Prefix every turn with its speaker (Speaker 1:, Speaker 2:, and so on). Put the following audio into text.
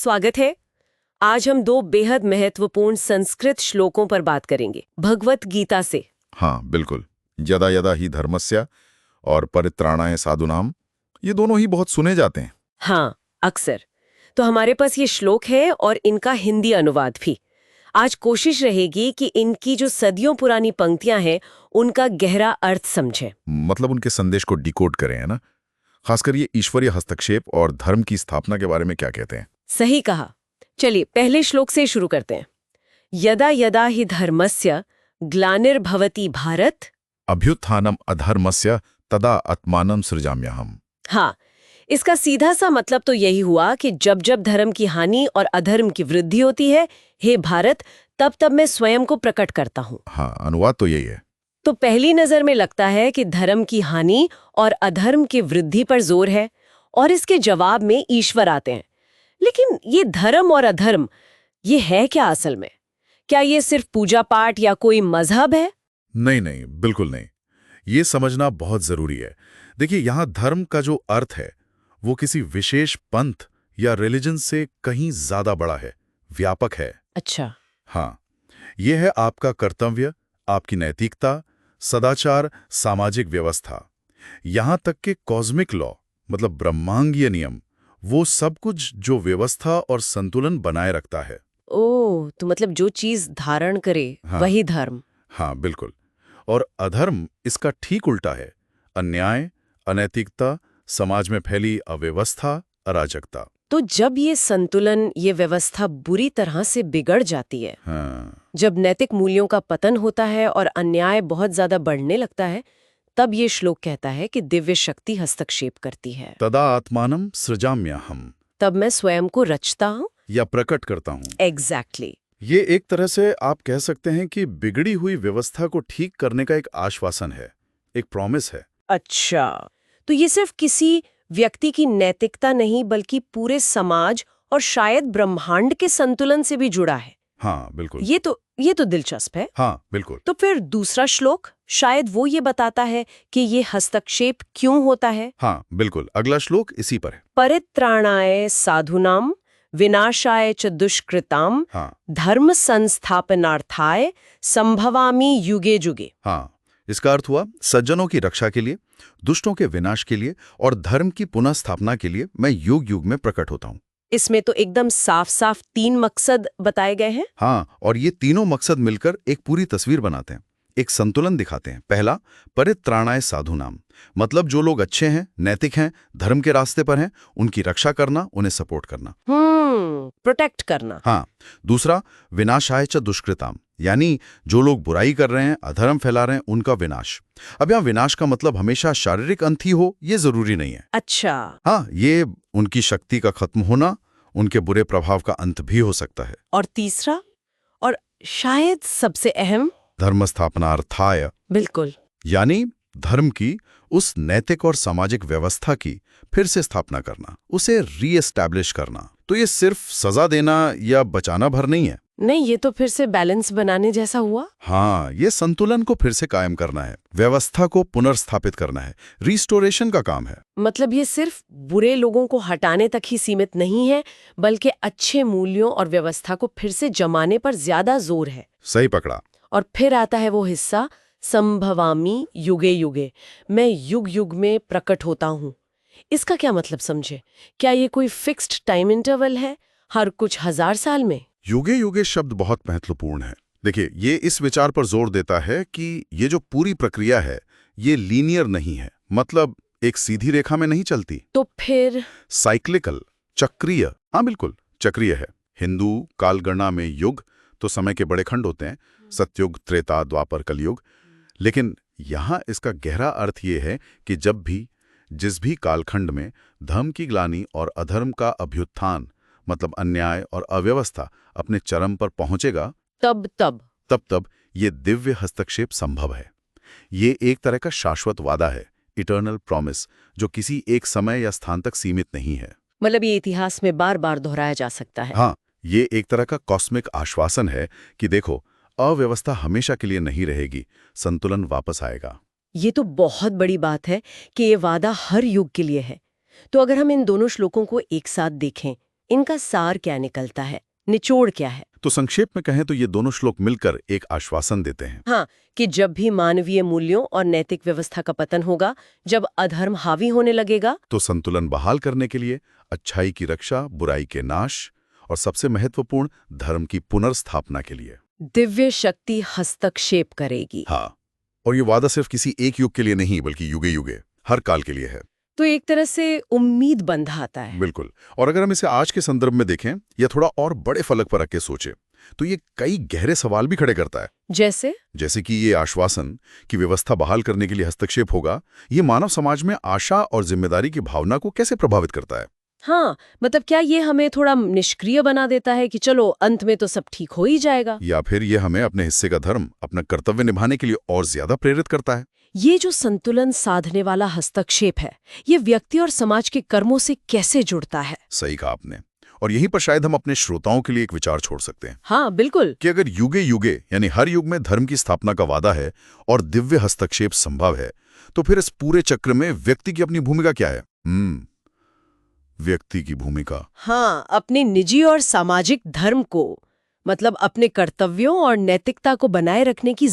Speaker 1: स्वागत है। आज हम दो बेहद महत्वपूर्ण संस्कृत श्लोकों पर बात करेंगे भगवत गीता से।
Speaker 2: हाँ बिल्कुल। यदा यदा ही धर्मस्य और परित्राणाय साधुनाम, ये दोनों ही बहुत सुने जाते हैं।
Speaker 1: हाँ, अक्सर। तो हमारे पास ये श्लोक है और इनका हिंदी अनुवाद भी। आज कोशिश रहेगी कि इनकी जो सदियों पुरानी पंक्तियां हैं उनका गहरा अर्थ समझें।
Speaker 2: मतलब उनके संदेश को डिकोड करें, है ना। खासकर ये ईश्वरीय हस्तक्षेप और धर्म की स्थापना के बारे में क्या कहते हैं।
Speaker 1: सही कहा। चलिए पहले श्लोक से शुरू करते हैं। यदा यदा हि धर्मस्य ग्लानिर्भवति भारत
Speaker 2: अभ्युत्थानम अधर्मस्य तदा आत्मानं सृजाम्यहम्।
Speaker 1: हाँ, इसका सीधा सा मतलब तो यही हुआ कि जब जब धर्म की हानि और अधर्म की वृद्धि होती है, हे भारत, तब तब मैं स्वयं को प्रकट करता हूँ।
Speaker 2: हाँ, अनुवाद तो यही है।
Speaker 1: तो पहली नजर में लगता है कि धर्म की हानि और अधर्म की वृद्धि पर जोर है और इसके जवाब में ईश्वर आते हैं। लेकिन ये धर्म और अधर्म, ये है क्या असल में? क्या ये सिर्फ पूजा पाठ या कोई मजहब है?
Speaker 2: नहीं नहीं, बिल्कुल नहीं। ये समझना बहुत जरूरी है। देखिए, यहाँ धर्म का जो अर्थ है वो किसी विशेष पंथ या रिलीजन से कहीं ज्यादा बड़ा है, व्यापक है।
Speaker 1: अच्छा।
Speaker 2: हाँ, ये है आपका कर्तव्य, आपकी नैतिकता, सदाचार, सामाजिक व्यवस्था, यहाँ तक कि कॉस्मिक लॉ मतलब ब्रह्मांडीय नियम, वो सब कुछ जो व्यवस्था और संतुलन बनाए रखता है।
Speaker 1: ओह, तो मतलब जो चीज धारण करे
Speaker 2: हाँ।
Speaker 1: वही धर्म।
Speaker 2: हाँ बिल्कुल। और अधर्म इसका ठीक उल्टा है। अन्याय, अनैतिकता, समाज में फैली अव्यवस्था, अराजकता।
Speaker 1: तो जब ये संतुलन, ये व्यवस्था बुरी तरह से बिगड़ जाती है,
Speaker 2: हाँ,
Speaker 1: जब नैतिक मूल्यों का पतन होता है और अन्याय बहुत ज्यादा बढ़ने लगता है, तब ये श्लोक कहता है कि दिव्य शक्ति हस्तक्षेप करती है।
Speaker 2: तदा आत्मानं सृजाम्यहम्,
Speaker 1: तब मैं स्वयं को रचता हूँ।
Speaker 2: या प्रकट करता हूँ।
Speaker 1: एग्जैक्टली।
Speaker 2: ये एक तरह से आप कह सकते हैं कि बिगड़ी हुई व्यवस्था को ठीक करने का एक आश्वासन है, एक प्रॉमिस है।
Speaker 1: अच्छा, तो ये सिर्फ किसी व्यक्ति की नैतिकता नहीं बल्कि पूरे समाज और शायद ब्रह्मांड के संतुलन से भी जुड़ा है।
Speaker 2: हाँ बिल्कुल।
Speaker 1: ये तो दिलचस्प है।
Speaker 2: हाँ बिल्कुल।
Speaker 1: तो फिर दूसरा श्लोक शायद वो ये बताता है कि ये हस्तक्षेप क्यों होता है।
Speaker 2: हाँ बिल्कुल, अगला श्लोक इसी पर है।
Speaker 1: परित्राणाय साधुनाम विनाशाय च दुष्कृताम
Speaker 2: हाँ
Speaker 1: धर्म संस्थापनार्थाय संभवामि युगे जुगे।
Speaker 2: हाँ, इसका अर्थ हुआ सज्जनों की रक्षा के लिए, दुष्टों के विनाश के लिए और धर्म की पुनः स्थापना के लिए मैं युग युग में प्रकट होता हूँ।
Speaker 1: इसमें तो एकदम साफ साफ 3 मकसद बताए गए हैं।
Speaker 2: हाँ, और ये तीनों मकसद मिलकर एक पूरी तस्वीर बनाते हैं, एक संतुलन दिखाते हैं। पहला, परित्राणाय साधुनाम, मतलब जो लोग अच्छे हैं, नैतिक हैं, धर्म के रास्ते पर हैं, उनकी रक्षा करना, उन्हें सपोर्ट करना।
Speaker 1: प्रोटेक्ट करना।
Speaker 2: हाँ। दूसरा, विनाशाय च दुष्कृताम, यानी जो लोग बुराई कर रहे हैं, अधर्म फैला रहे हैं, उनका विनाश। अब यहाँ विनाश का मतलब हमेशा शारीरिक अंत ही हो, ये जरूरी नहीं है।
Speaker 1: अच्छा।
Speaker 2: हाँ, ये उनकी शक्ति का खत्म होना, उनके बुरे प्रभाव का अंत भी हो सकता है।
Speaker 1: और तीसरा, और शायद सबसे अहम,
Speaker 2: धर्म स्थापनार्थाय,
Speaker 1: बिल्कुल,
Speaker 2: यानी धर्म की, उस नैतिक और सामाजिक व्यवस्था की फिर से स्थापना करना, उसे रीएस्टैब्लिश करना। तो ये सिर्फ सजा देना या बचाना भर नहीं है।
Speaker 1: नहीं, ये तो फिर से बैलेंस बनाने जैसा हुआ।
Speaker 2: हाँ, ये संतुलन को फिर से कायम करना है, व्यवस्था को पुनर्स्थापित करना है, रिस्टोरेशन का काम है।
Speaker 1: मतलब ये सिर्फ बुरे लोगों को हटाने तक ही सीमित नहीं है, बल्कि अच्छे मूल्यों और व्यवस्था को फिर से जमाने पर ज्यादा जोर है।
Speaker 2: सही पकड़ा।
Speaker 1: और फिर आता है वो हिस्सा, संभवामि युगे युगे, मैं युग युग में प्रकट होता हूँ। इसका क्या मतलब समझे? क्या ये कोई फिक्स्ड टाइम इंटरवल है, हर कुछ 1000 साल में?
Speaker 2: युगे युगे शब्द बहुत महत्वपूर्ण है। देखिए, ये इस विचार पर जोर देता है कि ये जो पूरी प्रक्रिया है, ये लीनियर नहीं है, मतलब एक सीधी रेखा में नहीं चलती।
Speaker 1: तो फिर
Speaker 2: साइक्लिकल, चक्रीय। हाँ बिल्कुल, चक्रीय है। हिंदू कालगणना में युग तो समय के बड़े खंड होते हैं, सतयुग, त्रेता, द्वापर, कलयुग। लेकिन यहाँ इसका गहरा अर्थ ये है कि जब भी, जिस भी कालखंड में धर्म की ग्लानि और अधर्म का अभ्युत्थान, मतलब अन्याय और अव्यवस्था अपने चरम पर पहुंचेगा, तब ये दिव्य हस्तक्षेप संभव है। ये एक तरह का शाश्वत वादा है, इटर्नल प्रॉमिस, जो किसी एक समय या स्थान तक सीमित नहीं है।
Speaker 1: मतलब ये इतिहास में बार बार दोहराया जा सकता है।
Speaker 2: हाँ, ये एक तरह का कॉस्मिक आश्वासन है कि देखो, अव्यवस्था हमेशा के लिए नहीं रहेगी, संतुलन वापस आएगा।
Speaker 1: ये तो बहुत बड़ी बात है कि ये वादा हर युग के लिए है। तो अगर हम इन दोनों श्लोकों को एक साथ देखें, इनका सार क्या निकलता है, निचोड़ क्या है?
Speaker 2: तो संक्षेप में कहें तो ये दोनों श्लोक मिलकर एक आश्वासन देते हैं।
Speaker 1: हाँ, कि जब भी मानवीय मूल्यों और नैतिक व्यवस्था का पतन होगा, जब अधर्म हावी होने लगेगा,
Speaker 2: तो संतुलन बहाल करने के लिए अच्छाई की रक्षा, बुराई के नाश और सबसे महत्वपूर्ण धर्म की पुनर्स्थापना के लिए
Speaker 1: दिव्य शक्ति हस्तक्षेप करेगी।
Speaker 2: हाँ, और ये वादा सिर्फ किसी एक युग के लिए नहीं बल्कि युगे युगे हर काल के लिए है।
Speaker 1: तो एक तरह से उम्मीद बंधाता है।
Speaker 2: बिल्कुल। और अगर हम इसे आज के संदर्भ में देखें या थोड़ा और बड़े फलक पर रख के सोचें तो ये कई गहरे सवाल भी खड़े करता है।
Speaker 1: जैसे
Speaker 2: कि ये आश्वासन कि व्यवस्था बहाल करने के लिए हस्तक्षेप होगा, ये मानव समाज में आशा और जिम्मेदारी की भावना को कैसे प्रभावित करता है?
Speaker 1: हाँ, मतलब क्या ये हमें थोड़ा निष्क्रिय बना देता है कि चलो अंत में तो सब ठीक हो ही जाएगा?
Speaker 2: या फिर ये हमें अपने हिस्से का धर्म, अपना कर्तव्य निभाने के लिए और ज्यादा प्रेरित करता है?
Speaker 1: ये जो संतुलन साधने वाला हस्तक्षेप है, ये व्यक्ति और समाज के कर्मों से कैसे जुड़ता है?
Speaker 2: सही कहा आपने। और यहीं पर शायद हम अपने श्रोताओं के लिए एक विचार छोड़ सकते हैं।
Speaker 1: हाँ, बिल्कुल।
Speaker 2: कि अगर युगे युगे यानी हर युग में धर्म की स्थापना का वादा है और दिव्य हस्तक्षेप संभव है, तो फिर इस पूरे चक्र में व्यक्ति की अपनी भूमिका क्या है? व्यक्ति की भूमिका,
Speaker 1: हाँ, अपने निजी और सामाजिक धर्म को, मतलब अपने कर्तव्यों और नैतिकता को बनाए रखने की